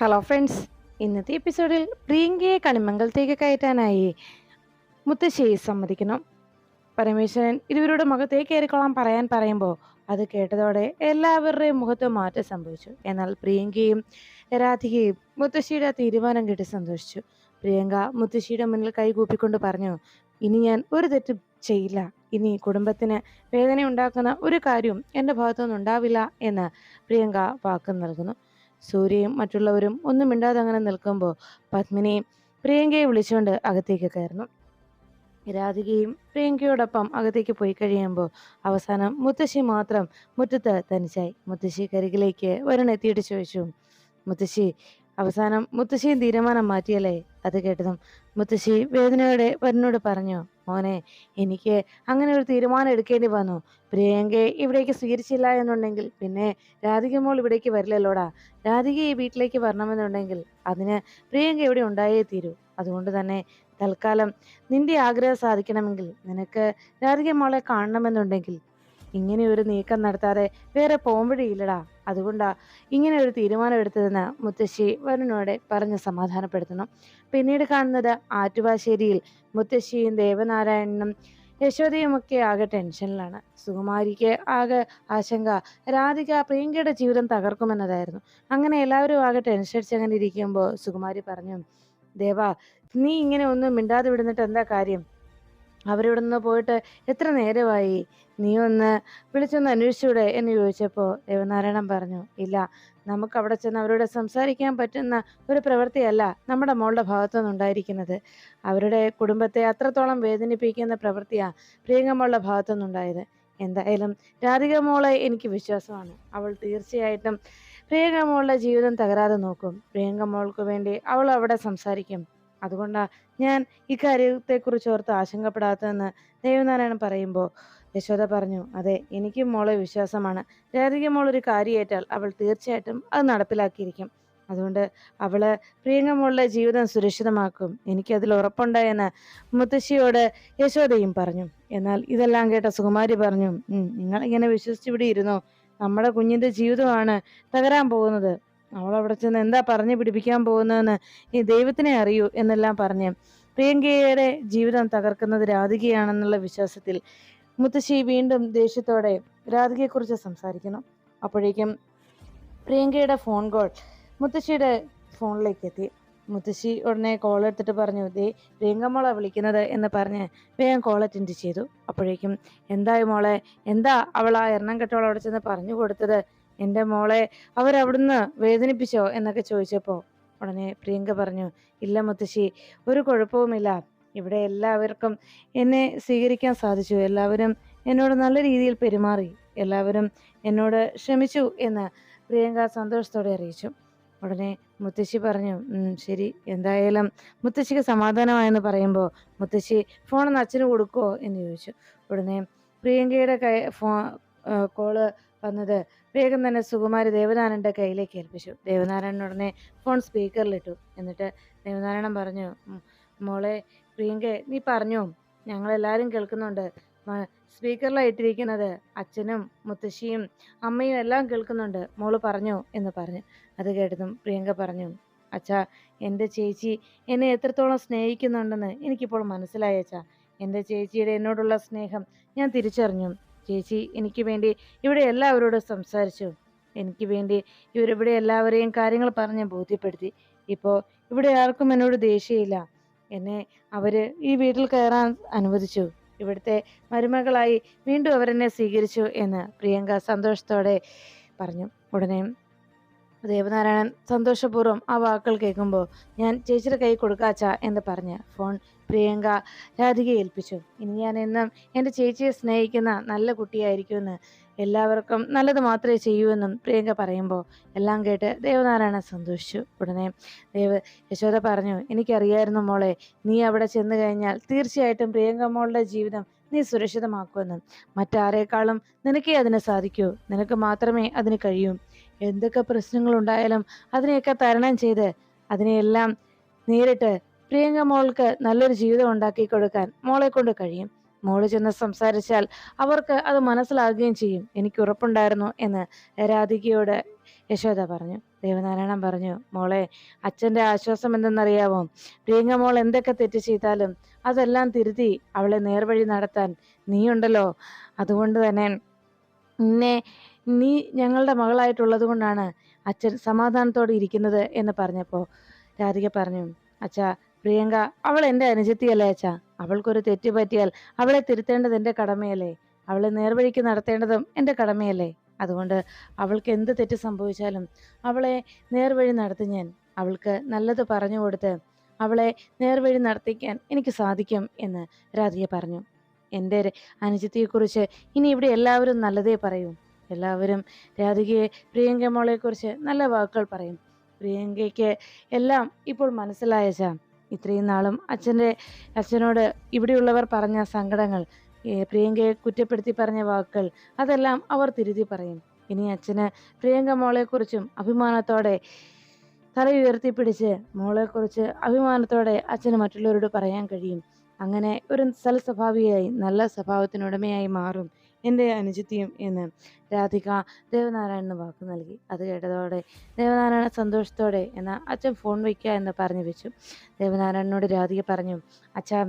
Hello friends, ഇന്നത്തെ എപ്പിസോഡിൽ പ്രിയങ്കയെ കണിമംഗലത്തേക്ക് കയറ്റാനായി മുത്തശ്ശി സമ്മതിക്കണം. പരമേശ്വരൻ ഇരുവരുടെ മുഖത്തേക്ക് കയറിക്കൊള്ളാൻ പറയുമ്പോൾ അത് കേട്ടതോടെ എല്ലാവരുടെയും മുഖത്ത് മാറ്റം സംഭവിച്ചു. എന്നാൽ പ്രിയങ്കയും രാധികയും മുത്തശ്ശിയുടെ തീരുമാനം കേട്ട് സന്തോഷിച്ചു. പ്രിയങ്ക മുത്തശ്ശിയുടെ മുന്നിൽ കൈകൂപ്പിക്കൊണ്ട് പറഞ്ഞു, ഇനി ഞാൻ ഒരു തെറ്റും ചെയ്യില്ല. ഇനി കുടുംബത്തിന് വേദന ഉണ്ടാക്കുന്ന ഒരു കാര്യവും എൻ്റെ ഭാഗത്തുനിന്ന് ഉണ്ടാവില്ല എന്ന് പ്രിയങ്ക വാക്ക് നൽകുന്നു. സൂര്യയും മറ്റുള്ളവരും ഒന്നും മിണ്ടാതെ അങ്ങനെ നിൽക്കുമ്പോൾ പത്മിനിയും പ്രിയങ്കയെ വിളിച്ചുകൊണ്ട് അകത്തേക്ക് കയറുന്നു. രാധികയും പ്രിയങ്കയോടൊപ്പം അകത്തേക്ക് പോയി കഴിയുമ്പോൾ അവസാനം മുത്തശ്ശി മാത്രം മുറ്റത്ത് തനിച്ചായി. മുത്തശ്ശി കരികിലേക്ക് ഒരെണ്ണെത്തിയിട്ട് ചോദിച്ചു, മുത്തശ്ശി, അവസാനം മുത്തശ്ശിയും തീരുമാനം മാറ്റിയല്ലേ? അത് കേട്ടതും മുത്തശ്ശി വേദനയോടെ വരനോട് പറഞ്ഞു, മോനെ, എനിക്ക് അങ്ങനെ ഒരു തീരുമാനം എടുക്കേണ്ടി വന്നു. പ്രിയങ്കയെ ഇവിടേക്ക് സ്വീകരിച്ചില്ല എന്നുണ്ടെങ്കിൽ പിന്നെ രാധിക മോൾ ഇവിടേക്ക് വരില്ലല്ലോടാ. രാധിക ഈ വീട്ടിലേക്ക് വരണമെന്നുണ്ടെങ്കിൽ അതിന് പ്രിയങ്ക ഇവിടെ ഉണ്ടായേ തീരൂ. അതുകൊണ്ട് തന്നെ തൽക്കാലം നിന്റെ ആഗ്രഹം സാധിക്കണമെങ്കിൽ നിനക്ക് രാധിക മോളെ കാണണമെന്നുണ്ടെങ്കിൽ ഇങ്ങനെ ഒരു നീക്കം നടത്താതെ വേറെ പോംവഴിയില്ലടാ. അതുകൊണ്ടാ ഇങ്ങനെ ഒരു തീരുമാനം എടുത്തതെന്ന് മുത്തശ്ശി വരുണോടെ പറഞ്ഞ് സമാധാനപ്പെടുത്തണം. പിന്നീട് കാണുന്നത് ആറ്റുവാശ്ശേരിയിൽ മുത്തശ്ശിയും ദേവനാരായണനും യശോദയുമൊക്കെ ആകെ ടെൻഷനിലാണ്. സുകുമാരിക്ക് ആകെ ആശങ്ക രാധിക പ്രിയങ്കയുടെ ജീവിതം തകർക്കുമെന്നതായിരുന്നു. അങ്ങനെ എല്ലാവരും ആകെ ടെൻഷൻ അടിച്ച് അങ്ങനെ ഇരിക്കുമ്പോൾ സുകുമാരി പറഞ്ഞു, ദേവാ, നീ ഇങ്ങനെ ഒന്നും മിണ്ടാതെ വിടുന്നിട്ട് എന്താ കാര്യം? അവരിവിടെ നിന്ന് പോയിട്ട് എത്ര നേരമായി? നീ ഒന്ന് വിളിച്ചൊന്ന് അന്വേഷിച്ചൂടെ എന്ന് ചോദിച്ചപ്പോൾ ദേവനാരായണൻ പറഞ്ഞു, ഇല്ല, നമുക്ക് അവിടെ ചെന്ന് അവരോട് സംസാരിക്കാൻ പറ്റുന്ന ഒരു പ്രവൃത്തിയല്ല നമ്മുടെ മോളുടെ ഭാഗത്തുനിന്ന് ഉണ്ടായിരിക്കുന്നത്. അവരുടെ കുടുംബത്തെ അത്രത്തോളം വേദനിപ്പിക്കുന്ന പ്രവൃത്തിയാണ് പ്രിയങ്ക മോളുടെ ഭാഗത്തുനിന്നുണ്ടായത്. എന്തായാലും രാധിക മോളെ എനിക്ക് വിശ്വാസമാണ്. അവൾ തീർച്ചയായിട്ടും പ്രിയങ്ക മോളുടെ ജീവിതം തകരാതെ നോക്കും. പ്രിയങ്ക മോൾക്ക് വേണ്ടി അവൾ അവിടെ സംസാരിക്കും. അതുകൊണ്ടാണ് ഞാൻ ഇക്കാര്യത്തെക്കുറിച്ച് ഓർത്ത് ആശങ്കപ്പെടാത്തതെന്ന് ദേവനാരായണൻ പറയുമ്പോൾ യശോദ പറഞ്ഞു, അതെ, എനിക്കും മോളെ വിശ്വാസമാണ്. രാധിക മോൾ ഒരു കാര്യമേറ്റാൽ അവൾ തീർച്ചയായിട്ടും അത് നടപ്പിലാക്കിയിരിക്കും. അതുകൊണ്ട് അവള് പ്രിയങ്ക മോളുടെ ജീവിതം സുരക്ഷിതമാക്കും. എനിക്കതിൽ ഉറപ്പുണ്ട് എന്ന് മുത്തശ്ശിയോട് യശോദയും പറഞ്ഞു. എന്നാൽ ഇതെല്ലാം കേട്ട സുകുമാരി പറഞ്ഞു, നിങ്ങൾ ഇങ്ങനെ വിശ്വസിച്ചിവിടെ ഇരുന്നോ? നമ്മുടെ കുഞ്ഞിന്റെ ജീവിതമാണ് തകരാൻ പോകുന്നത്. അവൾ അവിടെ ചെന്ന് എന്താ പറഞ്ഞു പിടിപ്പിക്കാൻ പോകുന്നതെന്ന് ഈ ദൈവത്തിനെ അറിയൂ എന്നെല്ലാം പറഞ്ഞ് പ്രിയങ്കയുടെ ജീവിതം തകർക്കുന്നത് രാധികയാണെന്നുള്ള വിശ്വാസത്തിൽ മുത്തശ്ശി വീണ്ടും ദേഷ്യത്തോടെ രാധികയെക്കുറിച്ച് സംസാരിക്കുന്നു. അപ്പോഴേക്കും പ്രിയങ്കയുടെ ഫോൺ കോൾ മുത്തശ്ശിയുടെ ഫോണിലേക്ക് എത്തി. മുത്തശ്ശി ഉടനെ കോൾ എടുത്തിട്ട് പറഞ്ഞു, ദേ പ്രിയങ്ക മോളെ വിളിക്കുന്നത് എന്ന് പറഞ്ഞ് വേഗം കോൾ അറ്റൻഡ് ചെയ്തു. അപ്പോഴേക്കും എന്തായി മോളെ, എന്താ അവൾ ആ എണ്ണം കെട്ടോൾ അവിടെ ചെന്ന് പറഞ്ഞു കൊടുത്തത്? എൻ്റെ മോളെ അവരവിടുന്ന് വേദനിപ്പിച്ചോ എന്നൊക്കെ ചോദിച്ചപ്പോൾ ഉടനെ പ്രിയങ്ക പറഞ്ഞു, ഇല്ല മുത്തശ്ശി, ഒരു കുഴപ്പവുമില്ല. ഇവിടെ എല്ലാവർക്കും എന്നെ സ്വീകരിക്കാൻ സാധിച്ചു. എല്ലാവരും എന്നോട് നല്ല രീതിയിൽ പെരുമാറി. എല്ലാവരും എന്നോട് ക്ഷമിച്ചു എന്ന് പ്രിയങ്ക സന്തോഷത്തോടെ അറിയിച്ചു. ഉടനെ മുത്തശ്ശി പറഞ്ഞു, ശരി, എന്തായാലും മുത്തശ്ശിക്ക് സമാധാനമായെന്ന് പറയുമ്പോൾ മുത്തശ്ശി ഫോണൊന്ന് അച്ഛന് കൊടുക്കുമോ എന്ന് ചോദിച്ചു. ഉടനെ പ്രിയങ്കയുടെ കോള് വന്നത് വേഗം തന്നെ സുകുമാരി ദേവനാരായണന്റെ കയ്യിലേക്ക് ഏൽപ്പിച്ചു. ദേവനാരായണൻ ഉടനെ ഫോൺ സ്പീക്കറിലിട്ടു. എന്നിട്ട് ദേവനാരായണൻ പറഞ്ഞു, മോളെ പ്രിയങ്ക, നീ പറഞ്ഞോ, ഞങ്ങളെല്ലാവരും കേൾക്കുന്നുണ്ട്. സ്പീക്കറിലായിട്ടിരിക്കുന്നത് അച്ഛനും മുത്തശ്ശിയും അമ്മയും എല്ലാം കേൾക്കുന്നുണ്ട്. മോള് പറഞ്ഞോ എന്ന് പറഞ്ഞു. അത് കേട്ടതും പ്രിയങ്ക പറഞ്ഞു, അച്ഛാ, എൻ്റെ ചേച്ചി എന്നെ എത്രത്തോളം സ്നേഹിക്കുന്നുണ്ടെന്ന് എനിക്കിപ്പോൾ മനസ്സിലായി അച്ഛാ. എൻ്റെ ചേച്ചിയുടെ എന്നോടുള്ള സ്നേഹം ഞാൻ തിരിച്ചറിഞ്ഞു. ചേച്ചി എനിക്ക് വേണ്ടി ഇവിടെ എല്ലാവരോടും സംസാരിച്ചു. എനിക്ക് വേണ്ടി ഇവരിവിടെ എല്ലാവരെയും കാര്യങ്ങൾ പറഞ്ഞ് ബോധ്യപ്പെടുത്തി. ഇപ്പോൾ ഇവിടെ ആർക്കും എന്നോട് ദേഷ്യമില്ല. എന്നെ അവര് ഈ വീട്ടിൽ കയറാൻ അനുവദിച്ചു. ഇവിടുത്തെ മരുമകളായി വീണ്ടും അവരെന്നെ സ്വീകരിച്ചു എന്ന് പ്രിയങ്ക സന്തോഷത്തോടെ പറഞ്ഞു. ഉടനെ ദേവനാരായണൻ സന്തോഷപൂർവ്വം ആ വാക്കുകൾ കേൾക്കുമ്പോൾ, ഞാൻ ചേച്ചിയുടെ കൈ കൊടുക്കാച്ച എന്ന് പറഞ്ഞ് ഫോൺ പ്രിയങ്ക രാധികയെ ഏൽപ്പിച്ചു. ഇനി ഞാൻ എന്നും എൻ്റെ ചേച്ചിയെ സ്നേഹിക്കുന്ന നല്ല കുട്ടിയായിരിക്കുമെന്ന്, എല്ലാവർക്കും നല്ലത് മാത്രമേ ചെയ്യൂ എന്നും പ്രിയങ്ക പറയുമ്പോൾ എല്ലാം കേട്ട് ദേവനാരായണൻ സന്തോഷിച്ചു. ഉടനെ യശോദ പറഞ്ഞു, എനിക്കറിയായിരുന്നു മോളെ, നീ അവിടെ ചെന്ന് കഴിഞ്ഞാൽ തീർച്ചയായിട്ടും പ്രിയങ്ക മോളുടെ ജീവിതം നീ സുരക്ഷിതമാക്കുമെന്നും. മറ്റാരേക്കാളും നിനക്കേ അതിന് സാധിക്കൂ. നിനക്ക് മാത്രമേ അതിന് കഴിയൂ. എന്തൊക്കെ പ്രശ്നങ്ങളുണ്ടായാലും അതിനെയൊക്കെ തരണം ചെയ്ത് അതിനെയെല്ലാം നേരിട്ട് പ്രിയങ്ക മോൾക്ക് നല്ലൊരു ജീവിതം ഉണ്ടാക്കി കൊടുക്കാൻ മോളെ കൊണ്ട് കഴിയും. മോള് ചെന്ന് സംസാരിച്ചാൽ അവർക്ക് അത് മനസ്സിലാകുകയും ചെയ്യും. എനിക്ക് ഉറപ്പുണ്ടായിരുന്നു എന്ന് രാധികയോട് യശോദ പറഞ്ഞു. ദേവനാരായണൻ പറഞ്ഞു, മോളെ, അച്ഛൻ്റെ ആശ്വാസം എന്തെന്നറിയാമോ? പ്രിയങ്ക മോൾ എന്തൊക്കെ തെറ്റ് ചെയ്താലും അതെല്ലാം തിരുത്തി അവളെ നേർവഴി നടത്താൻ നീയുണ്ടല്ലോ. അതുകൊണ്ട് തന്നെ നിന്നെ നീ ഞങ്ങളുടെ മകളായിട്ടുള്ളത് കൊണ്ടാണ് അച്ഛൻ സമാധാനത്തോടെ ഇരിക്കുന്നത് എന്ന് പറഞ്ഞപ്പോൾ രാധിക പറഞ്ഞു, അച്ഛാ, പ്രിയങ്ക അവൾ എൻ്റെ അനുജത്തിയല്ലേ അച്ഛാ. അവൾക്കൊരു തെറ്റ് പറ്റിയാൽ അവളെ തിരുത്തേണ്ടത് എൻ്റെ കടമയല്ലേ. അവളെ നേർവഴിക്ക് നടത്തേണ്ടതും എൻ്റെ കടമയല്ലേ. അതുകൊണ്ട് അവൾക്ക് എന്ത് തെറ്റ് സംഭവിച്ചാലും അവളെ നേർവഴി നടത്തി ഞാൻ. അവൾക്ക് നല്ലത് പറഞ്ഞു കൊടുത്ത് അവളെ നേർവഴി നടത്തിക്കാൻ എനിക്ക് സാധിക്കും എന്ന് രാധിക പറഞ്ഞു. എൻ്റെ അനുജത്തിയെക്കുറിച്ച് ഇനി ഇവിടെ എല്ലാവരും നല്ലതേ പറയൂ. എല്ലാവരും രാധികയെ, പ്രിയങ്ക മോളെക്കുറിച്ച് നല്ല വാക്കുകൾ പറയും. പ്രിയങ്കയ്ക്ക് എല്ലാം ഇപ്പോൾ മനസ്സിലായച്ചാ. ഇത്രയും നാളും അച്ഛനോട് ഇവിടെയുള്ളവർ പറഞ്ഞ സങ്കടങ്ങൾ, പ്രിയങ്കയെ കുറ്റപ്പെടുത്തി പറഞ്ഞ വാക്കുകൾ, അതെല്ലാം അവർ തിരുത്തി പറയും. ഇനി അച്ഛന് പ്രിയങ്ക മോളെക്കുറിച്ചും അഭിമാനത്തോടെ തല ഉയർത്തിപ്പിടിച്ച് മോളെക്കുറിച്ച് അഭിമാനത്തോടെ അച്ഛന് മറ്റുള്ളവരോട് പറയാൻ കഴിയും. അങ്ങനെ ഒരു സൽസ്വഭാവിയായി നല്ല സ്വഭാവത്തിനുടമയായി മാറും എൻ്റെ അനുജത്തിയും എന്ന് രാധിക ദേവനാരായണന് വാക്ക് നൽകി. അത് കേട്ടതോടെ ദേവനാരായണ സന്തോഷത്തോടെ എന്നാൽ അച്ഛൻ ഫോൺ വയ്ക്കുക എന്ന് പറഞ്ഞു വെച്ചു. ദേവനാരായണനോട് രാധിക പറഞ്ഞു, അച്ഛാ,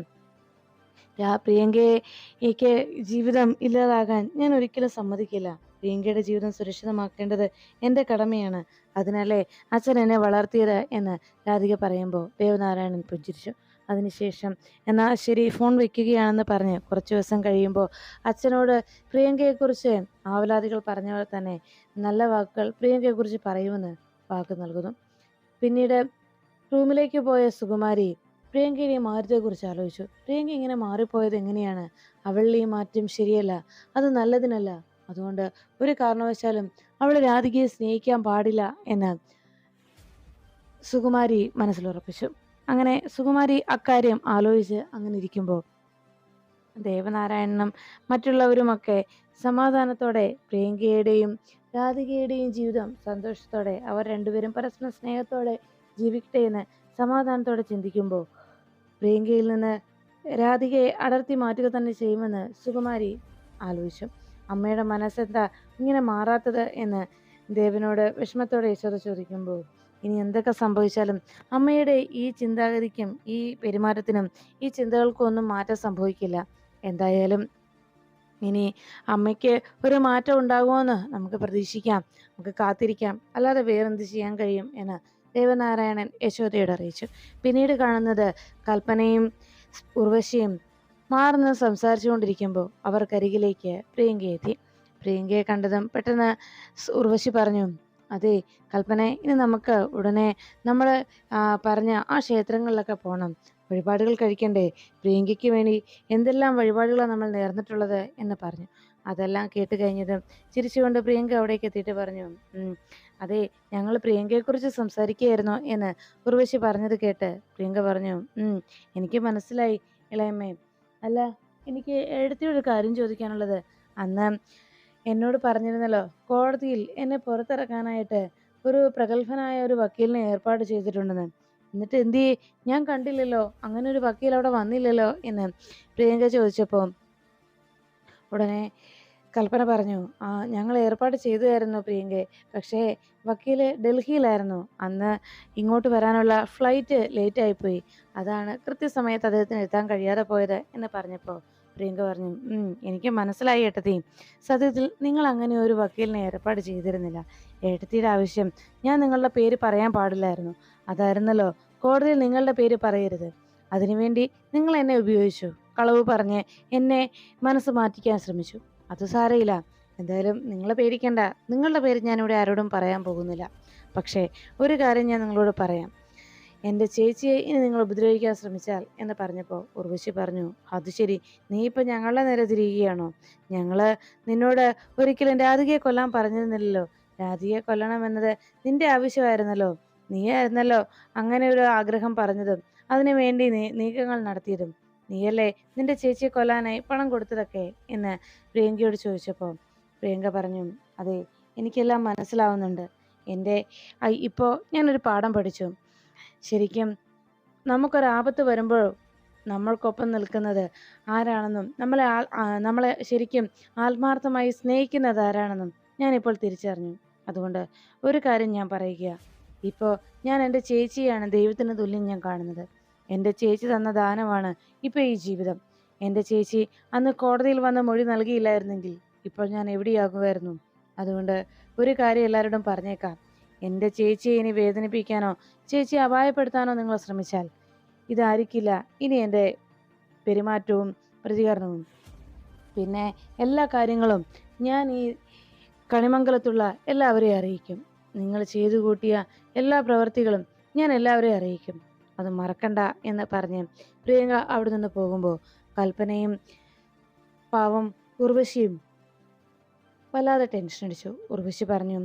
പ്രിയങ്കയ്ക്ക് ജീവിതം ഇല്ലാതാകാൻ ഞാൻ ഒരിക്കലും സമ്മതിക്കില്ല. പ്രിയങ്കയുടെ ജീവിതം സുരക്ഷിതമാക്കേണ്ടത് എൻ്റെ കടമയാണ്. അതിനല്ലേ അച്ഛൻ എന്നെ വളർത്തിയത് എന്ന് രാധിക പറയുമ്പോൾ ദേവനാരായണൻ പുഞ്ചിരിച്ചു. അതിനുശേഷം എന്നാൽ ശരി, ഫോൺ വയ്ക്കുകയാണെന്ന് പറഞ്ഞ് കുറച്ച് ദിവസം കഴിയുമ്പോൾ അച്ഛനോട് പ്രിയങ്കയെക്കുറിച്ച് ആവലാതികൾ പറഞ്ഞവർ തന്നെ നല്ല വാക്കുകൾ പ്രിയങ്കയെക്കുറിച്ച് പറയുമെന്ന് വാക്ക് നൽകുന്നു. പിന്നീട് റൂമിലേക്ക് പോയ സുകുമാരി പ്രിയങ്കയുടെ ഈ മാറ്റത്തെക്കുറിച്ച് ആലോചിച്ചു. പ്രിയങ്ക ഇങ്ങനെ മാറിപ്പോയത് എങ്ങനെയാണ്? അവളിൽ ഈ മാറ്റം ശരിയല്ല, അത് നല്ലതിനല്ല. അതുകൊണ്ട് ഒരു കാരണവശാലും അവൾ രാധികയെ സ്നേഹിക്കാൻ പാടില്ല എന്ന് സുകുമാരി മനസ്സിലുറപ്പിച്ചു. അങ്ങനെ സുകുമാരി അക്കാര്യം ആലോചിച്ച് അങ്ങനെ ഇരിക്കുമ്പോൾ ദേവനാരായണനും മറ്റുള്ളവരുമൊക്കെ സമാധാനത്തോടെ പ്രിയങ്കയുടെയും രാധികയുടെയും ജീവിതം സന്തോഷത്തോടെ അവർ രണ്ടുപേരും പരസ്പരം സ്നേഹത്തോടെ ജീവിക്കട്ടെ എന്ന് സമാധാനത്തോടെ ചിന്തിക്കുമ്പോൾ പ്രിയങ്കയിൽ നിന്ന് രാധികയെ അടർത്തി മാറ്റുക തന്നെ ചെയ്യുമെന്ന് സുകുമാരി ആലോചിച്ചു. അമ്മയുടെ മനസ്സെന്താ ഇങ്ങനെ മാറാത്തത് എന്ന് ദേവനോട് വിഷമത്തോടെ യശോദ ചോദിക്കുമ്പോൾ ഇനി എന്തൊക്കെ സംഭവിച്ചാലും അമ്മയുടെ ഈ ചിന്താഗതിക്കും ഈ പെരുമാറ്റത്തിനും ഈ ചിന്തകൾക്കും ഒന്നും മാറ്റം സംഭവിക്കില്ല. എന്തായാലും ഇനി അമ്മയ്ക്ക് ഒരു മാറ്റം ഉണ്ടാകുമോയെന്ന് നമുക്ക് പ്രതീക്ഷിക്കാം, നമുക്ക് കാത്തിരിക്കാം, അല്ലാതെ വേറെന്ത് ചെയ്യാൻ കഴിയും എന്ന് ദേവനാരായണൻ യശോദയോട് അറിയിച്ചു. പിന്നീട് കാണുന്നത് കൽപ്പനയും ഉർവശിയും മാറുന്ന സംസാരിച്ചുകൊണ്ടിരിക്കുമ്പോൾ അവർക്കരികിലേക്ക് പ്രിയങ്ക എത്തി. പ്രിയങ്കയെ കണ്ടതും പെട്ടെന്ന് ഉർവശി പറഞ്ഞു, അതെ കൽപ്പന, ഇനി നമുക്ക് ഉടനെ നമ്മൾ പറഞ്ഞ ആ ക്ഷേത്രങ്ങളിലൊക്കെ പോകണം, വഴിപാടുകൾ കഴിക്കണ്ടേ? പ്രിയങ്കയ്ക്ക് വേണ്ടി എന്തെല്ലാം വഴിപാടുകളാണ് നമ്മൾ നേർന്നിട്ടുള്ളത് എന്ന് പറഞ്ഞു. അതെല്ലാം കേട്ട് കഴിഞ്ഞതും ചിരിച്ചുകൊണ്ട് പ്രിയങ്ക അവിടേക്ക് എത്തിയിട്ട് പറഞ്ഞു, അതെ, ഞങ്ങൾ പ്രിയങ്കയെക്കുറിച്ച് സംസാരിക്കുകയായിരുന്നു എന്ന് ഉർവശി പറഞ്ഞത് കേട്ട് പ്രിയങ്ക പറഞ്ഞു, എനിക്ക് മനസ്സിലായി ഇളയമ്മേ. അല്ല, എനിക്ക് എഴുത്തിയൊരു കാര്യം ചോദിക്കാനുള്ളത്. അന്ന് എന്നോട് പറഞ്ഞിരുന്നല്ലോ കോടതിയിൽ എന്നെ പുറത്തിറക്കാനായിട്ട് ഒരു പ്രഗത്ഭനായ ഒരു വക്കീലിനെ ഏർപ്പാട് ചെയ്തിട്ടുണ്ടെന്ന്. എന്നിട്ട് എന്തി ഞാൻ കണ്ടില്ലല്ലോ, അങ്ങനെ ഒരു വക്കീൽ അവിടെ വന്നില്ലല്ലോ എന്ന് പ്രിയങ്ക ചോദിച്ചപ്പോൾ ഉടനെ കൽപ്പന പറഞ്ഞു, ഞങ്ങൾ ഏർപ്പാട് ചെയ്തുമായിരുന്നു പ്രിയങ്കയെ, പക്ഷേ വക്കീൽ ഡൽഹിയിലായിരുന്നു. അന്ന് ഇങ്ങോട്ട് വരാനുള്ള ഫ്ലൈറ്റ് ലേറ്റ് ആയിപ്പോയി, അതാണ് കൃത്യസമയത്ത് അദ്ദേഹത്തിന് എത്താൻ കഴിയാതെ പോയത് എന്ന് പറഞ്ഞപ്പോൾ പ്രിയങ്ക പറഞ്ഞു, എനിക്ക് മനസ്സിലായി ഏട്ടത്തി. സത്യത്തിൽ നിങ്ങൾ അങ്ങനെ ഒരു വക്കീലിനെ ഏർപ്പാട് ചെയ്തിരുന്നില്ല. ഏട്ടത്തിയുടെ ആവശ്യം ഞാൻ നിങ്ങളുടെ പേര് പറയാൻ പാടില്ലായിരുന്നു. അതായിരുന്നല്ലോ കോടതിയിൽ നിങ്ങളുടെ പേര് പറയരുത്. അതിനുവേണ്ടി നിങ്ങൾ എന്നെ ഉപയോഗിച്ചു, കളവ് പറഞ്ഞ് എന്നെ മനസ്സ് മാറ്റിക്കാൻ ശ്രമിച്ചു. അത് സാരയില്ല, എന്തായാലും നിങ്ങൾ പേടിക്കണ്ട, നിങ്ങളുടെ പേര് ഞാനിവിടെ ആരോടും പറയാൻ പോകുന്നില്ല. പക്ഷേ ഒരു കാര്യം ഞാൻ നിങ്ങളോട് പറയാം, എൻ്റെ ചേച്ചിയെ ഇനി നിങ്ങൾ ഉപദ്രവിക്കാൻ ശ്രമിച്ചാൽ എന്ന് പറഞ്ഞപ്പോൾ ഉർവശി പറഞ്ഞു, അത് ശരി, നീ ഇപ്പം ഞങ്ങളുടെ നേരെ തിരികുകയാണോ? ഞങ്ങൾ നിന്നോട് ഒരിക്കലും രാധികയെ കൊല്ലാൻ പറഞ്ഞിരുന്നില്ലല്ലോ. രാധികയെ കൊല്ലണമെന്നത് നിന്റെ ആവശ്യമായിരുന്നല്ലോ. നീയായിരുന്നല്ലോ അങ്ങനെ ഒരു ആഗ്രഹം പറഞ്ഞതും അതിനു വേണ്ടി നീക്കങ്ങൾ നടത്തിയതും. നീയല്ലേ നിന്റെ ചേച്ചിയെ കൊല്ലാനായി പണം കൊടുത്തതൊക്കെ എന്ന് പ്രിയങ്കയോട് ചോദിച്ചപ്പോൾ പ്രിയങ്ക പറഞ്ഞു, അതെ, എനിക്കെല്ലാം മനസ്സിലാവുന്നുണ്ട്. ഇപ്പോൾ ഞാനൊരു പാഠം പഠിച്ചു. ശരിക്കും നമുക്കൊരാപത്ത് വരുമ്പോൾ നമ്മൾക്കൊപ്പം നിൽക്കുന്നത് ആരാണെന്നും നമ്മളെ ശരിക്കും ആത്മാർത്ഥമായി സ്നേഹിക്കുന്നത് ആരാണെന്നും ഞാനിപ്പോൾ തിരിച്ചറിഞ്ഞു. അതുകൊണ്ട് ഒരു കാര്യം ഞാൻ പറയുക, ഇപ്പോൾ ഞാൻ എൻ്റെ ചേച്ചിയാണ് ദൈവത്തിന് തുല്യം ഞാൻ കാണുന്നത്. എൻ്റെ ചേച്ചി തന്ന ദാനമാണ് ഇപ്പോൾ ഈ ജീവിതം. എൻ്റെ ചേച്ചി അന്ന് കോടതിയിൽ വന്ന് മൊഴി നൽകിയില്ലായിരുന്നെങ്കിൽ ഇപ്പോൾ ഞാൻ എവിടെയാകുമായിരുന്നു? അതുകൊണ്ട് ഒരു കാര്യം എല്ലാവരോടും പറഞ്ഞേക്കാം, എൻ്റെ ചേച്ചിയെ ഇനി വേദനിപ്പിക്കാനോ ചേച്ചിയെ അപായപ്പെടുത്താനോ നിങ്ങൾ ശ്രമിച്ചാൽ ഇതായിരിക്കില്ല ഇനി എൻ്റെ പെരുമാറ്റവും പ്രതികരണവും. പിന്നെ എല്ലാ കാര്യങ്ങളും ഞാൻ ഈ കണിമംഗലത്തുള്ള എല്ലാവരെയും അറിയിക്കും. നിങ്ങൾ ചെയ്തു കൂട്ടിയ എല്ലാ പ്രവൃത്തികളും ഞാൻ എല്ലാവരെയും അറിയിക്കും. അത് മറക്കണ്ട എന്ന് പറഞ്ഞ് പ്രിയങ്ക അവിടെ നിന്ന് പോകുമ്പോൾ കൽപ്പനയും പാവം ഉർവശിയും വല്ലാതെ ടെൻഷൻ അടിച്ചു. ഉർവശി പറഞ്ഞു,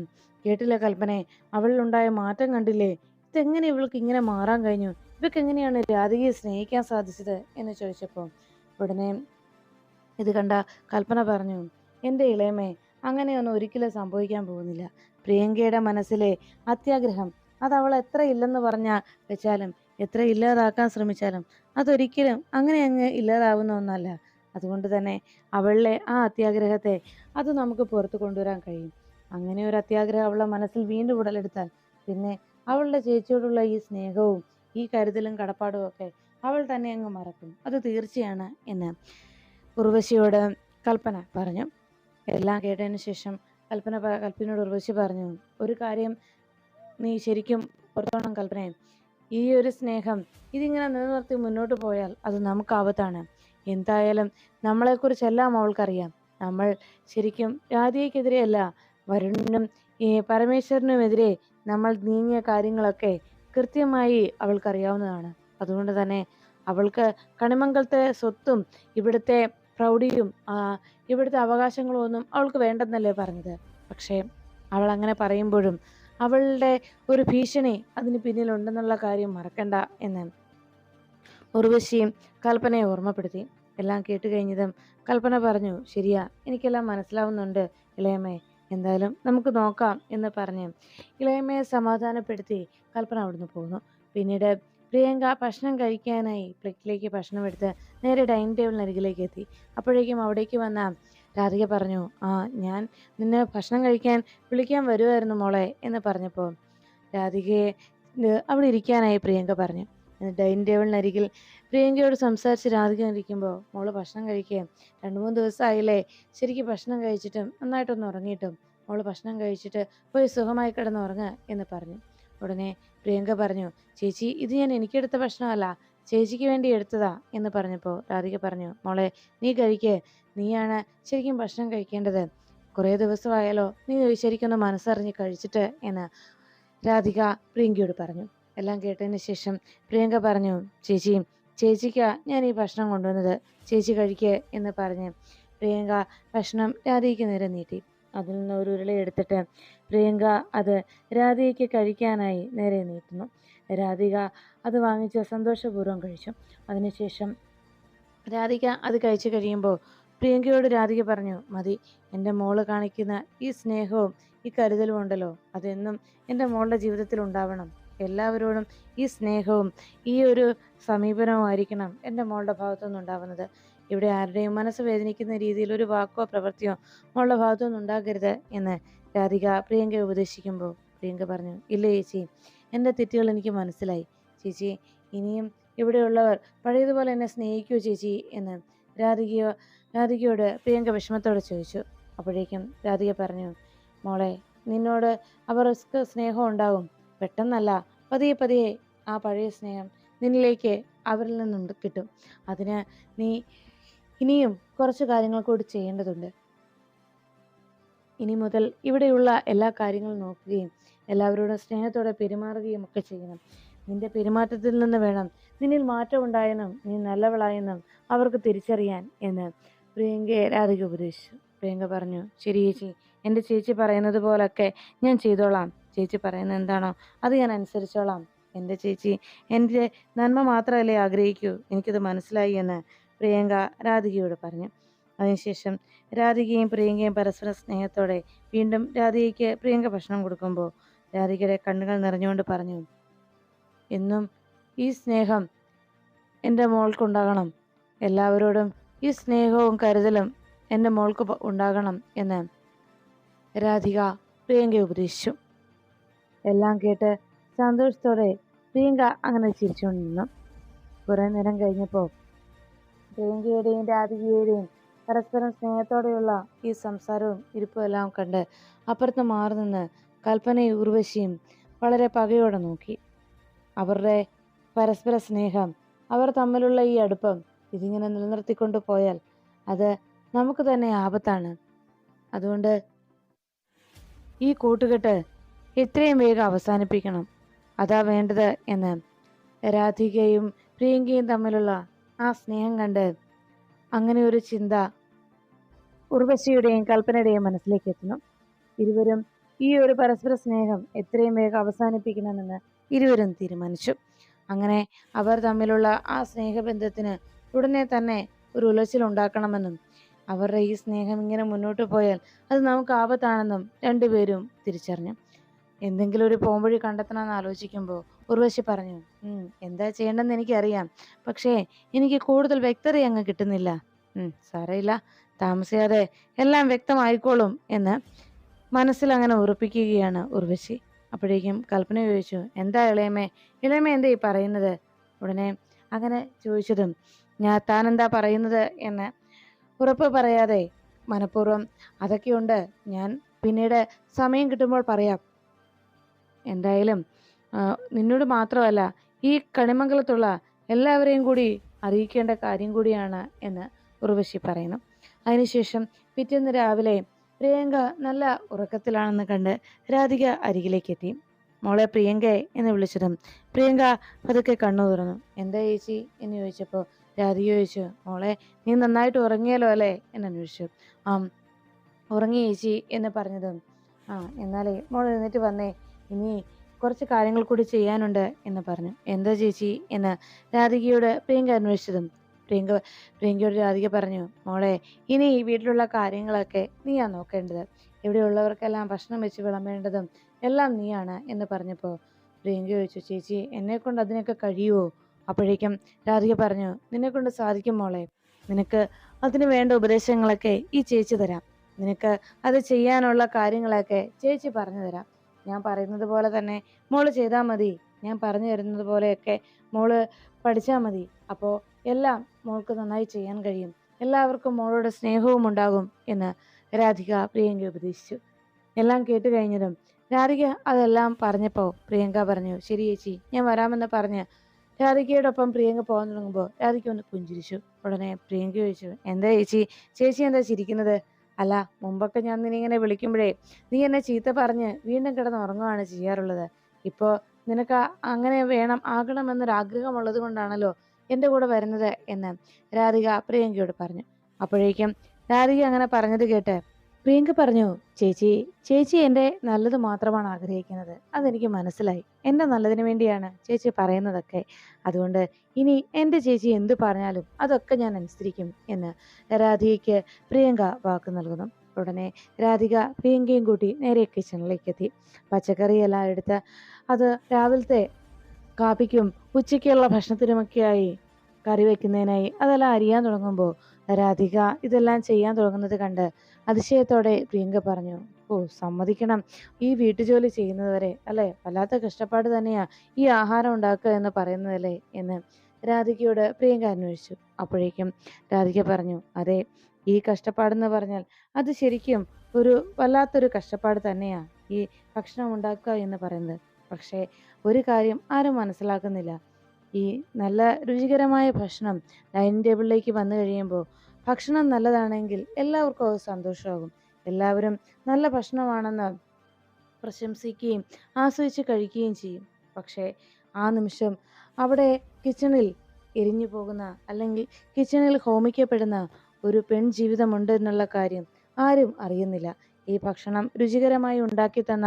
കേട്ടില്ല കൽപ്പനെ, അവളിലുണ്ടായ മാറ്റം കണ്ടില്ലേ? ഇതെങ്ങനെ ഇവൾക്ക് ഇങ്ങനെ മാറാൻ കഴിഞ്ഞു? ഇവൾക്ക് എങ്ങനെയാണ് രാധികയെ സ്നേഹിക്കാൻ സാധിച്ചത് എന്ന് ചോദിച്ചപ്പോൾ ഉടനെ ഇത് കണ്ട കൽപ്പന പറഞ്ഞു, എൻ്റെ ഇളയമേ, അങ്ങനെയൊന്നും ഒരിക്കലും സംഭവിക്കാൻ പോകുന്നില്ല. പ്രിയങ്കയുടെ മനസ്സിലെ അത്യാഗ്രഹം അത് അവൾ എത്ര ഇല്ലെന്ന് പറഞ്ഞാൽ വെച്ചാലും എത്ര ഇല്ലാതാക്കാൻ ശ്രമിച്ചാലും അതൊരിക്കലും അങ്ങനെ അങ്ങ് ഇല്ലാതാവുന്ന ഒന്നല്ല. അതുകൊണ്ട് തന്നെ അവളിലെ ആ അത്യാഗ്രഹത്തെ അത് നമുക്ക് പുറത്തു കൊണ്ടുവരാൻ കഴിയും. അങ്ങനെ ഒരു അത്യാഗ്രഹം അവളുടെ മനസ്സിൽ വീണ്ടും ഉടലെടുത്താൽ പിന്നെ അവളുടെ ചേച്ചിയോടുള്ള ഈ സ്നേഹവും ഈ കരുതലും കടപ്പാടും ഒക്കെ അവൾ തന്നെ അങ്ങ് മറക്കും. അത് തീർച്ചയാണ് എന്ന് ഉർവശിയോട് കൽപ്പന പറഞ്ഞു. എല്ലാം കേട്ടതിന് ശേഷം കൽപ്പനയോട് ഉർവശി പറഞ്ഞു, ഒരു കാര്യം നീ ശരിക്കും ഓർത്തോണം കൽപ്പനയെ, ഈ ഒരു സ്നേഹം ഇതിങ്ങനെ നിലനിർത്തി മുന്നോട്ട് പോയാൽ അത് നമുക്ക് ആപത്താണ്. എന്തായാലും നമ്മളെക്കുറിച്ചെല്ലാം അവൾക്കറിയാം. നമ്മൾ ശരിക്കും രാധികയ്ക്കെതിരെയല്ല, വരുണിനും ഈ പരമേശ്വരനുമെതിരെ നമ്മൾ നീങ്ങിയ കാര്യങ്ങളൊക്കെ കൃത്യമായി അവൾക്കറിയാവുന്നതാണ്. അതുകൊണ്ട് തന്നെ അവൾക്ക് കണിമംഗലത്തെ സ്വത്തും ഇവിടുത്തെ പ്രൗഢിയും ഇവിടുത്തെ അവകാശങ്ങളും ഒന്നും അവൾക്ക് വേണ്ടെന്നല്ലേ പറഞ്ഞത്. പക്ഷേ അവൾ അങ്ങനെ പറയുമ്പോഴും അവളുടെ ഒരു ഭീഷണി അതിന് പിന്നിലുണ്ടെന്നുള്ള കാര്യം മറക്കണ്ട എന്ന് ഉർവശിയും കൽപ്പനയെ ഓർമ്മപ്പെടുത്തി. എല്ലാം കേട്ട് കഴിഞ്ഞതും കൽപ്പന പറഞ്ഞു, ശരിയാ, എനിക്കെല്ലാം മനസ്സിലാവുന്നുണ്ട് ഇളയമ്മേ, എന്തായാലും നമുക്ക് നോക്കാം എന്ന് പറഞ്ഞ് ഇളയമ്മയെ സമാധാനപ്പെടുത്തി കൽപ്പന അവിടുന്ന് പോന്നു. പിന്നീട് പ്രിയങ്ക ഭക്ഷണം കഴിക്കാനായി പ്ലേറ്റിലേക്ക് ഭക്ഷണം എടുത്ത് നേരെ ഡൈനിങ് ടേബിളിനരികിലേക്ക് എത്തി. അപ്പോഴേക്കും അവിടേക്ക് വന്ന രാധിക പറഞ്ഞു, ഞാൻ നിന്നെ ഭക്ഷണം കഴിക്കാൻ വിളിക്കാൻ വരുമായിരുന്നു മോളെ എന്ന് പറഞ്ഞപ്പോൾ രാധികയെ അവിടെ ഇരിക്കാനായി പ്രിയങ്ക പറഞ്ഞു. ഡൈനിങ് ടേബിളിനരികിൽ പ്രിയങ്കയോട് സംസാരിച്ച് രാധിക ഇരിക്കുമ്പോൾ, മോള് ഭക്ഷണം കഴിക്കുക, 2-3 ദിവസമായില്ലേ ശരിക്കും ഭക്ഷണം കഴിച്ചിട്ടും നന്നായിട്ടൊന്ന് ഉറങ്ങിയിട്ടും, മോള് ഭക്ഷണം കഴിച്ചിട്ട് പോയി സുഖമായി കിടന്നുറങ്ങുക എന്ന് പറഞ്ഞു. ഉടനെ പ്രിയങ്ക പറഞ്ഞു, ചേച്ചി, ഇത് ഞാൻ എനിക്കെടുത്ത ഭക്ഷണമല്ല, ചേച്ചിക്ക് വേണ്ടി എടുത്തതാ എന്ന് പറഞ്ഞപ്പോൾ രാധിക പറഞ്ഞു, മോളെ നീ കഴിക്കേ, നീയാണ് ശരിക്കും ഭക്ഷണം കഴിക്കേണ്ടത്, കുറേ ദിവസമായാലോ നീ ശരിക്കൊന്ന് മനസ്സറിഞ്ഞ് കഴിച്ചിട്ട് എന്ന് രാധിക പ്രിയങ്കയോട് പറഞ്ഞു. എല്ലാം കേട്ടതിന് ശേഷം പ്രിയങ്ക പറഞ്ഞു, ചേച്ചിക്കാ ഞാൻ ഈ ഭക്ഷണം കൊണ്ടുവന്നത്, ചേച്ചി കഴിക്കേ എന്ന് പറഞ്ഞ് പ്രിയങ്ക ഭക്ഷണം രാധികയ്ക്ക് നേരെ നീട്ടി. അതിൽ നിന്ന് ഒരു ഉരുള എടുത്തിട്ട് പ്രിയങ്ക അത് രാധികയ്ക്ക് കഴിക്കാനായി നേരെ നീട്ടുന്നു. രാധിക അത് വാങ്ങിച്ച് സന്തോഷപൂർവ്വം കഴിച്ചു. അതിനുശേഷം രാധിക അത് കഴിച്ചു കഴിയുമ്പോൾ പ്രിയങ്കയോട് രാധിക പറഞ്ഞു, മതി, എൻ്റെ മോള് കാണിക്കുന്ന ഈ സ്നേഹവും ഈ കരുതലും ഉണ്ടല്ലോ, അതെന്നും എൻ്റെ മോളുടെ ജീവിതത്തിൽ ഉണ്ടാവണം. എല്ലാവരോടും ഈ സ്നേഹവും ഈ ഒരു സമീപനവും ആയിരിക്കണം എൻ്റെ മോളുടെ ഭാഗത്തുനിന്ന് ഉണ്ടാവുന്നത്. ഇവിടെ ആരുടെയും മനസ്സ് വേദനിക്കുന്ന രീതിയിൽ ഒരു വാക്കോ പ്രവൃത്തിയോ മോളുടെ ഭാഗത്തുനിന്ന് ഉണ്ടാകരുത് എന്ന് രാധിക പ്രിയങ്കയെ ഉപദേശിക്കുമ്പോൾ പ്രിയങ്ക പറഞ്ഞു, ഇല്ല ചേച്ചി, എൻ്റെ തെറ്റുകൾ എനിക്ക് മനസ്സിലായി. ചേച്ചി, ഇനിയും ഇവിടെയുള്ളവർ പഴയതുപോലെ എന്നെ സ്നേഹിക്കുമോ ചേച്ചി എന്ന് രാധികയോട് പ്രിയങ്ക വിഷമത്തോടെ ചോദിച്ചു. അപ്പോഴേക്കും രാധിക പറഞ്ഞു, മോളെ, നിന്നോട് അവർക്ക് സ്നേഹം ഉണ്ടാകും, പെട്ടെന്നല്ല, പതിയെ പതിയെ ആ പഴയ സ്നേഹം നിന്നിലേക്ക് അവരിൽ നിന്നുണ്ട് കിട്ടും. അതിന് നീ ഇനിയും കുറച്ച് കാര്യങ്ങൾ കൂടി ചെയ്യേണ്ടതുണ്ട്. ഇനി മുതൽ ഇവിടെയുള്ള എല്ലാ കാര്യങ്ങളും നോക്കുകയും എല്ലാവരോടും സ്നേഹത്തോടെ പെരുമാറുകയും ഒക്കെ ചെയ്യണം. നിന്റെ പെരുമാറ്റത്തിൽ നിന്ന് വേണം നിന്നിൽ മാറ്റം ഉണ്ടായെന്നും നീ നല്ലവളായെന്നും അവർക്ക് തിരിച്ചറിയാൻ എന്ന് പ്രിയങ്കയെ രാധിക ഉപദേശിച്ചു. പ്രിയങ്ക പറഞ്ഞു, ശരി ചേച്ചി, എൻ്റെ ചേച്ചി പറയുന്നത് പോലൊക്കെ ഞാൻ ചെയ്തോളാം. ചേച്ചി പറയുന്നത് എന്താണോ അത് ഞാൻ അനുസരിച്ചോളാം. എൻ്റെ ചേച്ചി എൻ്റെ നന്മ മാത്രമല്ലേ ആഗ്രഹിക്കൂ, എനിക്കത് മനസ്സിലായി എന്ന് പ്രിയങ്ക രാധികയോട് പറഞ്ഞു. അതിനുശേഷം രാധികയും പ്രിയങ്കയും പരസ്പര സ്നേഹത്തോടെ വീണ്ടും രാധികയ്ക്ക് പ്രിയങ്ക ഭക്ഷണം കൊടുക്കുമ്പോൾ രാധികയുടെ കണ്ണുകൾ നിറഞ്ഞുകൊണ്ട് പറഞ്ഞു, എന്നും ഈ സ്നേഹം എൻ്റെ മോൾക്കുണ്ടാകണം, എല്ലാവരോടും ഈ സ്നേഹവും കരുതലും എൻ്റെ മോൾക്ക് ഉണ്ടാകണം എന്ന് രാധിക പ്രിയങ്ക ഉപദേശിച്ചു. എല്ലാം കേട്ട് സന്തോഷത്തോടെ പ്രിയങ്ക അങ്ങനെ ചിരിച്ചുകൊണ്ട് നിന്നു. കുറെ നേരം കഴിഞ്ഞപ്പോൾ പ്രിയങ്കയുടെയും രാധികയുടെയും പരസ്പരം സ്നേഹത്തോടെയുള്ള ഈ സംസാരവും ഇരിപ്പും എല്ലാം കണ്ട് അപ്പുറത്ത് മാറി നിന്ന് കൽപ്പനയും ഉർവശിയും വളരെ പകയോടെ നോക്കി. അവരുടെ പരസ്പര സ്നേഹം, അവർ തമ്മിലുള്ള ഈ അടുപ്പം ഇതിങ്ങനെ നിലനിർത്തിക്കൊണ്ടു പോയാൽ അത് നമുക്ക് തന്നെ ആപത്താണ്. അതുകൊണ്ട് ഈ കൂട്ടുകെട്ട് എത്രയും വേഗം അവസാനിപ്പിക്കണം, അതാ വേണ്ടത് എന്ന് രാധികയും പ്രിയങ്കയും തമ്മിലുള്ള ആ സ്നേഹം കണ്ട് അങ്ങനെ ഒരു ചിന്ത ഉർവശിയുടെയും കൽപ്പനയുടെയും മനസ്സിലേക്ക് എത്തുന്നു. ഇരുവരും ഈ ഒരു പരസ്പര സ്നേഹം എത്രയും വേഗം അവസാനിപ്പിക്കണമെന്ന് ഇരുവരും തീരുമാനിച്ചു. അങ്ങനെ അവർ തമ്മിലുള്ള ആ സ്നേഹബന്ധത്തിന് ഉടനെ തന്നെ ഒരു ഉലച്ചിലുണ്ടാക്കണമെന്നും അവരുടെ ഈ സ്നേഹം ഇങ്ങനെ മുന്നോട്ട് പോയാൽ അത് നമുക്ക് ആപത്താണെന്നും രണ്ടുപേരും തിരിച്ചറിഞ്ഞു. എന്തെങ്കിലും ഒരു പോംവഴി കണ്ടെത്തണമെന്ന് ആലോചിക്കുമ്പോൾ ഉർവശി പറഞ്ഞു, എന്താ ചെയ്യേണ്ടെന്ന് എനിക്കറിയാം, പക്ഷേ എനിക്ക് കൂടുതൽ വ്യക്തത അങ്ങ് കിട്ടുന്നില്ല. സാരമില്ല, താമസിയാതെ എല്ലാം വ്യക്തമായിക്കോളും എന്ന് മനസ്സിൽ അങ്ങനെ ഉറപ്പിക്കുകയാണ് ഉർവശി. അപ്പോഴേക്കും കൽപ്പന ചോദിച്ചു, എന്താ ഇളയമേ എന്താ ഈ പറയുന്നത്? ഉടനെ അങ്ങനെ ചോദിച്ചതും താൻ എന്താ പറയുന്നത് എന്ന് ഉറപ്പ് പറയാതെ മനഃപൂർവ്വം, അതൊക്കെയുണ്ട്, ഞാൻ പിന്നീട് സമയം കിട്ടുമ്പോൾ പറയാം. എന്തായാലും നിന്നോട് മാത്രമല്ല, ഈ കണിമംഗലത്തുള്ള എല്ലാവരെയും കൂടി അറിയിക്കേണ്ട കാര്യം കൂടിയാണ് എന്ന് ഉർവശി പറയുന്നു. അതിനുശേഷം പിറ്റേന്ന് രാവിലെ പ്രിയങ്ക നല്ല ഉറക്കത്തിലാണെന്ന് കണ്ട് രാധിക അരികിലേക്ക് എത്തി. മോളെ പ്രിയങ്ക എന്ന് വിളിച്ചതും പ്രിയങ്ക പതുക്കെ കണ്ണു തുറന്നു. എന്താ ചേച്ചി എന്ന് ചോദിച്ചപ്പോൾ രാധിക ചോദിച്ചു, മോളെ നീ നന്നായിട്ട് ഉറങ്ങിയല്ലോ അല്ലേ എന്ന് അന്വേഷിച്ചു. ഉറങ്ങി ചേച്ചി എന്ന് പറഞ്ഞതും എന്നാലേ മോൾ എഴുന്നേറ്റ് വന്നേ, ഇനി കുറച്ച് കാര്യങ്ങൾ കൂടി ചെയ്യാനുണ്ട് എന്ന് പറഞ്ഞു. എന്താ ചേച്ചി എന്ന് രാധികയോട് പ്രിയങ്ക അന്വേഷിച്ചതും പ്രിയങ്കയോട് രാധിക പറഞ്ഞു, മോളെ ഇനി ഈ വീട്ടിലുള്ള കാര്യങ്ങളൊക്കെ നീയാ നോക്കേണ്ടത്, ഇവിടെയുള്ളവർക്കെല്ലാം ഭക്ഷണം വെച്ച് വിളമ്പേണ്ടതും എല്ലാം നീയാണ് എന്ന് പറഞ്ഞപ്പോൾ പ്രിയങ്ക ചോദിച്ചു, ചേച്ചി എന്നെ കൊണ്ട് അതിനൊക്കെ കഴിയുമോ? അപ്പോഴേക്കും രാധിക പറഞ്ഞു, നിന്നെ കൊണ്ട് സാധിക്കും മോളെ, നിനക്ക് അതിന് വേണ്ട ഉപദേശങ്ങളൊക്കെ ഈ ചേച്ചി തരാം, നിനക്ക് അത് ചെയ്യാനുള്ള കാര്യങ്ങളൊക്കെ ചേച്ചി പറഞ്ഞു തരാം. ഞാൻ പറയുന്നത് പോലെ തന്നെ മോള് ചെയ്താൽ മതി, ഞാൻ പറഞ്ഞു തരുന്നത് പോലെയൊക്കെ മോള് പഠിച്ചാൽ മതി, അപ്പോൾ എല്ലാം മോൾക്ക് നന്നായി ചെയ്യാൻ കഴിയും, എല്ലാവർക്കും മോളോട് സ്നേഹവും ഉണ്ടാകും എന്ന് രാധിക പ്രിയങ്ക ഉപദേശിച്ചു. എല്ലാം കേട്ട് കഴിഞ്ഞതും രാധിക അതെല്ലാം പറഞ്ഞപ്പോൾ പ്രിയങ്ക പറഞ്ഞു, ശരി ചേച്ചി ഞാൻ വരാമെന്ന് പറഞ്ഞ് രാധികയോടൊപ്പം പ്രിയങ്ക പോകാൻ തുടങ്ങുമ്പോൾ രാധിക ഒന്ന് പുഞ്ചിരിച്ചു. ഉടനെ പ്രിയങ്ക ചോദിച്ചു, എന്താ ചേച്ചി എന്താ ചിരിക്കുന്നത്? അല്ല, മുമ്പൊക്കെ ഞാൻ നിന്നിങ്ങനെ വിളിക്കുമ്പോഴേ നീ എന്നെ ചീത്ത പറഞ്ഞ് വീണ്ടും കിടന്ന് ഉറങ്ങുകയാണ് ചെയ്യാറുള്ളത്, ഇപ്പോൾ നിനക്ക് അങ്ങനെ ആകണമെന്നൊരാഗ്രഹമുള്ളത് കൊണ്ടാണല്ലോ എൻ്റെ കൂടെ വരുന്നത് എന്ന് രാധിക പ്രിയങ്കയോട് പറഞ്ഞു. അപ്പോഴേക്കും രാധിക അങ്ങനെ പറഞ്ഞത് കേട്ട് പ്രിയങ്ക പറഞ്ഞു, ചേച്ചി എൻ്റെ നല്ലത് മാത്രമാണ് ആഗ്രഹിക്കുന്നത്, അതെനിക്ക് മനസ്സിലായി, എൻ്റെ നല്ലതിന് വേണ്ടിയാണ് ചേച്ചി പറയുന്നതൊക്കെ, അതുകൊണ്ട് ഇനി എൻ്റെ ചേച്ചി എന്തു പറഞ്ഞാലും അതൊക്കെ ഞാൻ അനുസരിക്കും എന്ന് രാധികയ്ക്ക് പ്രിയങ്ക വാക്ക് നൽകുന്നു. ഉടനെ രാധിക പ്രിയങ്കയും കൂട്ടി നേരെ കിച്ചണിലേക്ക് എത്തി. പച്ചക്കറിയെല്ലാം എടുത്ത് അത് രാവിലത്തെ കാപ്പിക്കും ഉച്ചയ്ക്കുള്ള ഭക്ഷണത്തിനുമൊക്കെയായി കറി വയ്ക്കുന്നതിനായി അതെല്ലാം അരിയാൻ തുടങ്ങുമ്പോൾ രാധിക ഇതെല്ലാം ചെയ്യാൻ തുടങ്ങുന്നത് കണ്ട് അതിശയത്തോടെ പ്രിയങ്ക പറഞ്ഞു, സമ്മതിക്കണം, ഈ വീട്ടുജോലി ചെയ്യുന്നതുവരെ അല്ലേ വല്ലാത്ത കഷ്ടപ്പാട് തന്നെയാ ഈ ആഹാരം ഉണ്ടാക്കുക എന്ന് പറയുന്നതല്ലേ എന്ന് രാധികയോട് പ്രിയങ്ക അന്വേഷിച്ചു. അപ്പോഴേക്കും രാധിക പറഞ്ഞു, അതെ, ഈ കഷ്ടപ്പാടെന്ന് പറഞ്ഞാൽ അത് ശരിക്കും വല്ലാത്തൊരു കഷ്ടപ്പാട് തന്നെയാ ഈ ഭക്ഷണം ഉണ്ടാക്കുക എന്ന് പറയുന്നത്. പക്ഷേ ഒരു കാര്യം ആരും മനസ്സിലാക്കുന്നില്ല, ഈ നല്ല രുചികരമായ ഭക്ഷണം ഡൈനിങ് ടേബിളിലേക്ക് വന്നു കഴിയുമ്പോൾ ഭക്ഷണം നല്ലതാണെങ്കിൽ എല്ലാവർക്കും അത് സന്തോഷമാകും, എല്ലാവരും നല്ല ഭക്ഷണമാണെന്ന് പ്രശംസിക്കുകയും ആസ്വദിച്ച് കഴിക്കുകയും ചെയ്യും. പക്ഷേ ആ നിമിഷം അവിടെ കിച്ചണിൽ എരിഞ്ഞു പോകുന്ന അല്ലെങ്കിൽ കിച്ചണിൽ ഹോമിക്കപ്പെടുന്ന ഒരു പെൺ ജീവിതമുണ്ട് എന്നുള്ള കാര്യം ആരും അറിയുന്നില്ല. ഈ ഭക്ഷണം രുചികരമായി ഉണ്ടാക്കി തന്ന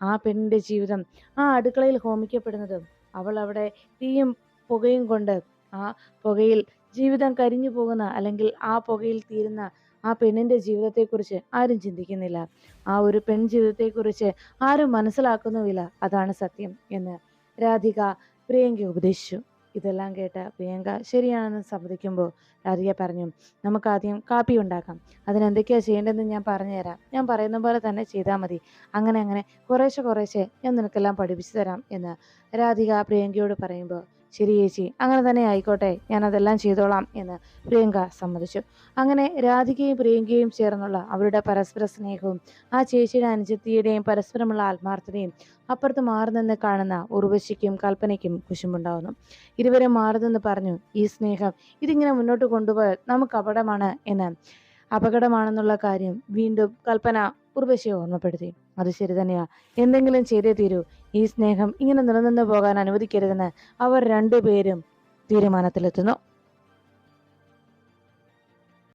ആ പെണ്ണിൻ്റെ ജീവിതം ആ അടുക്കളയിൽ ഹോമിക്കപ്പെടുന്നതും അവൾ അവിടെ തീയും പുകയും കൊണ്ട് ആ പുകയിൽ ജീവിതം കരിഞ്ഞു പോകുന്ന അല്ലെങ്കിൽ ആ പുകയിൽ തീരുന്ന ആ പെണ്ണിൻ്റെ ജീവിതത്തെക്കുറിച്ച് ആരും ചിന്തിക്കുന്നില്ല. ആ ഒരു പെൺ ജീവിതത്തെക്കുറിച്ച് ആരും മനസ്സിലാക്കുന്നുമില്ല. അതാണ് സത്യം എന്ന് രാധിക പ്രിയങ്ക ഉപദേശിച്ചു. ഇതെല്ലാം കേട്ട പ്രിയങ്ക ശരിയാണെന്ന് സമ്മതിക്കുമ്പോൾ രാധിക പറഞ്ഞു, നമുക്കാദ്യം കാപ്പി ഉണ്ടാക്കാം. അതിനെന്തൊക്കെയാണ് ചെയ്യേണ്ടതെന്ന് ഞാൻ പറഞ്ഞുതരാം. ഞാൻ പറയുന്ന പോലെ തന്നെ ചെയ്താൽ മതി. അങ്ങനെ അങ്ങനെ കുറേശ്ശെ കുറേശ്ശെ ഞാൻ നിനക്കെല്ലാം പഠിപ്പിച്ചു തരാം എന്ന് രാധിക പ്രിയങ്കയോട് പറയുമ്പോൾ, ശരി ചേച്ചി, അങ്ങനെ തന്നെ ആയിക്കോട്ടെ, ഞാൻ അതെല്ലാം ചെയ്തോളാം എന്ന് പ്രിയങ്ക സമ്മതിച്ചു. അങ്ങനെ രാധികയും പ്രിയങ്കയും ചേർന്നുള്ള അവരുടെ പരസ്പര സ്നേഹവും ആ ചേച്ചിയുടെ അനുജത്തിയുടെയും പരസ്പരമുള്ള ആത്മാർത്ഥതയും അപ്പുറത്ത് മാറി നിന്ന് കാണുന്ന ഉർവശിക്കും കൽപ്പനയ്ക്കും കുശുമ്പുണ്ടാവുന്നു. ഇരുവരും മാറുന്നെന്ന് പറഞ്ഞു. ഈ സ്നേഹം ഇതിങ്ങനെ മുന്നോട്ട് കൊണ്ടുപോയാൽ നമുക്ക് അപകടമാണെന്നുള്ള കാര്യം വീണ്ടും കൽപ്പന ഉർവശിയെ ഓർമ്മപ്പെടുത്തി. അത് ശരി തന്നെയാ, എന്തെങ്കിലും ചെയ്തേ തീരൂ. ഈ സ്നേഹം ഇങ്ങനെ നിലനിന്ന് പോകാൻ അനുവദിക്കരുതെന്ന് അവർ രണ്ടുപേരും തീരുമാനത്തിലെത്തുന്നു.